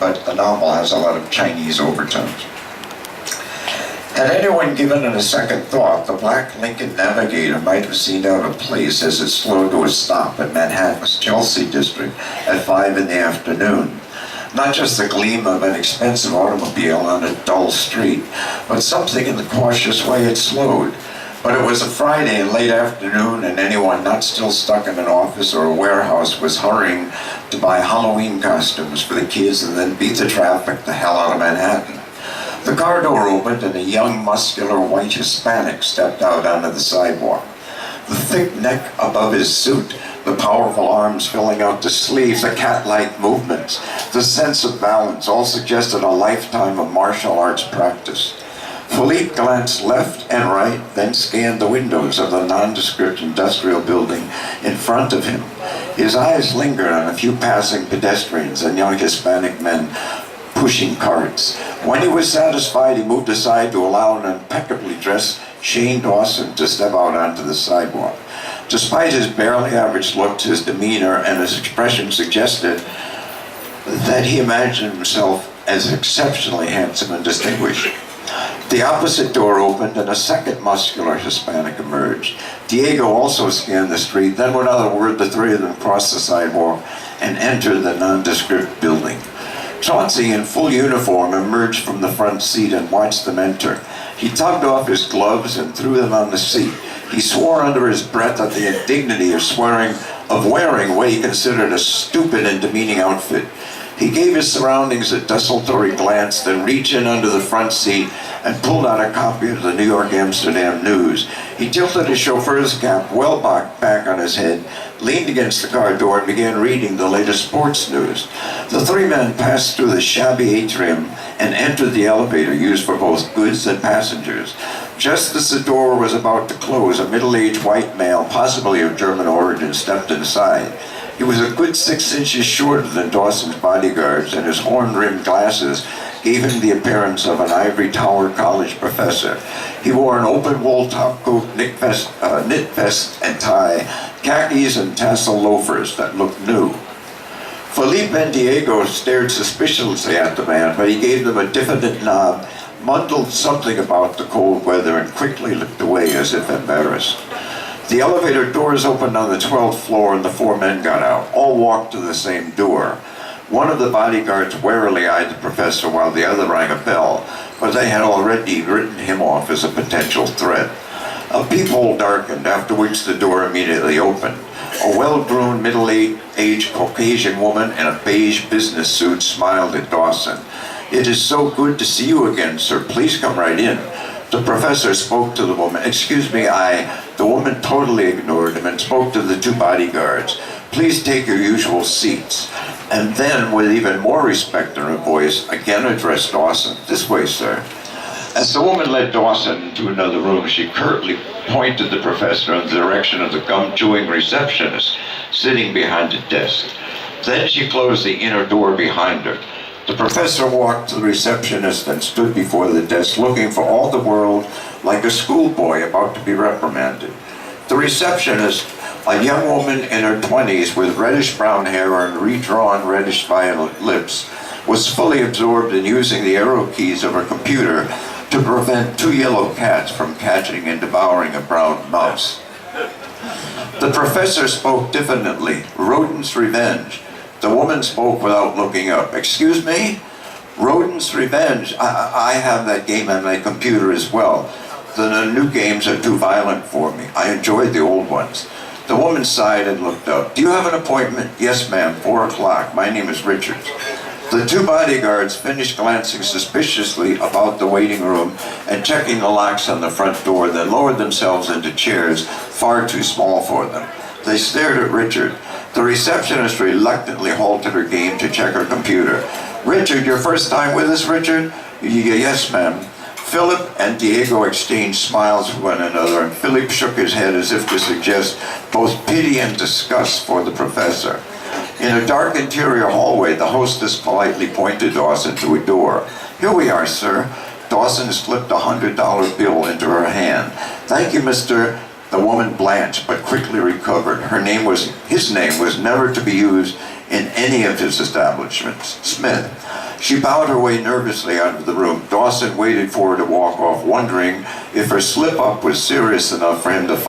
but the novel has a lot of Chinese overtones. Had anyone given it a second thought, the black Lincoln Navigator might have seemed out of place as it slowed to a stop in Manhattan's Chelsea district at 5 in the afternoon. Not just the gleam of an expensive automobile on a dull street, but something in the cautious way it slowed. But it was a Friday in late afternoon, and anyone not still stuck in an office or a warehouse was hurrying to buy Halloween costumes for the kids and then beat the traffic the hell out of Manhattan. The car door opened and a young, muscular, white Hispanic stepped out onto the sidewalk. The thick neck above his suit, the powerful arms filling out the sleeves, the cat-like movements, the sense of balance, all suggested a lifetime of martial arts practice. Philippe glanced left and right, then scanned the windows of the nondescript industrial building in front of him. His eyes lingered on a few passing pedestrians and young Hispanic men pushing carts. When he was satisfied, he moved aside to allow an impeccably dressed Shane Dawson to step out onto the sidewalk. Despite his barely average looks, his demeanor and his expression suggested that he imagined himself as exceptionally handsome and distinguished. The opposite door opened and a second muscular Hispanic emerged. Diego also scanned the street, then without a word the three of them crossed the sidewalk and entered the nondescript building. Chauncey, in full uniform, emerged from the front seat and watched them enter. He tugged off his gloves and threw them on the seat. He swore under his breath at the indignity of wearing what he considered a stupid and demeaning outfit. He gave his surroundings a desultory glance, then reached in under the front seat and pulled out a copy of the New York Amsterdam News. He tilted his chauffeur's cap well back on his head, leaned against the car door, and began reading the latest sports news. The three men passed through the shabby atrium and entered the elevator used for both goods and passengers. Just as the door was about to close, a middle-aged white male, possibly of German origin, stepped inside. He was a good 6 inches shorter than Dawson's bodyguards, and his horn-rimmed glasses gave him the appearance of an ivory tower college professor. He wore an open-wool topcoat, knit vest and tie, khakis and tassel loafers that looked new. Felipe and Diego stared suspiciously at the man, but he gave them a diffident nod, mumbled something about the cold weather, and quickly looked away as if embarrassed. The elevator doors opened on the 12th floor and the four men got out. All walked to the same door. One of the bodyguards warily eyed the professor while the other rang a bell, but they had already written him off as a potential threat. A peephole darkened, after which the door immediately opened. A well-groomed, middle-aged Caucasian woman in a beige business suit smiled at Dawson. "It is so good to see you again, sir. Please come right in." The professor spoke to the woman. "Excuse me, The woman totally ignored him and spoke to the two bodyguards. "Please take your usual seats." And then, with even more respect in her voice, again addressed Dawson. "This way, sir." As the woman led Dawson into another room, she curtly pointed the professor in the direction of the gum-chewing receptionist sitting behind a desk. Then she closed the inner door behind her. The professor walked to the receptionist and stood before the desk, looking for all the world like a schoolboy about to be reprimanded. The receptionist, a young woman in her 20s with reddish-brown hair and redrawn reddish-violet lips, was fully absorbed in using the arrow keys of her computer to prevent two yellow cats from catching and devouring a brown mouse. The professor spoke diffidently. "Rodent's Revenge." The woman spoke without looking up. "Excuse me? Rodent's Revenge. I have that game on my computer as well. The new games are too violent for me. I enjoyed the old ones." The woman sighed and looked up. "Do you have an appointment?" "Yes, ma'am, 4 o'clock. My name is Richards." The two bodyguards finished glancing suspiciously about the waiting room and checking the locks on the front door, then lowered themselves into chairs far too small for them. They stared at Richard. The receptionist reluctantly halted her game to check her computer. "Richard, your first time with us, Richard?" "Yes, ma'am." Philip and Diego exchanged smiles with one another, and Philip shook his head as if to suggest both pity and disgust for the professor. In a dark interior hallway, the hostess politely pointed Dawson to a door. "Here we are, sir." Dawson slipped a $100 bill into her hand. "Thank you, Mr. The woman blanched, but quickly recovered. His name was never to be used in any of his establishments. "Smith." She bowed her way nervously out of the room. Dawson waited for her to walk off, wondering if her slip-up was serious enough for him to